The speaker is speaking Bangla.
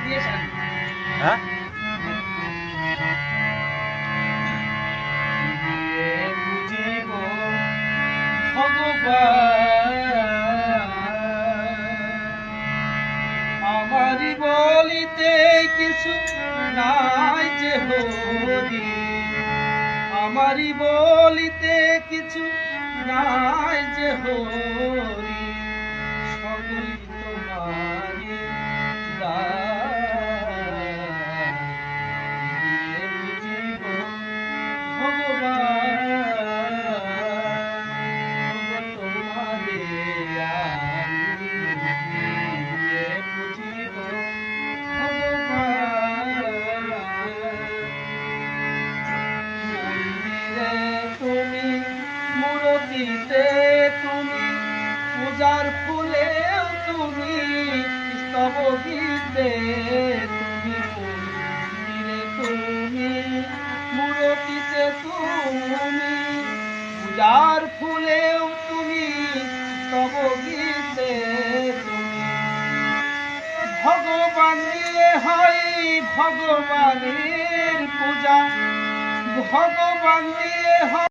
হ্যাঁ বুঝিব ভগবান আমারি বলিতে কিছু নাই যে হরি আমারি বলিতে কিছু নাই যে হরি সকলই তোমারি দান দিয়ে বুঝিব ভগবান তোমারে আমি দিয়ে বুঝিব মন্দিরে তুমি মূরতিতে তুমি পূজার ফুলেও তুমি স্তব গীতে তুমি মন্দিরে তুমি মূরতিতে তুমি পূজার ফুলেও তুমি স্তব গীতে তুমি ভগবান নিয়ে হয় ভগবানের পূজা ভগবান নিয়ে হয়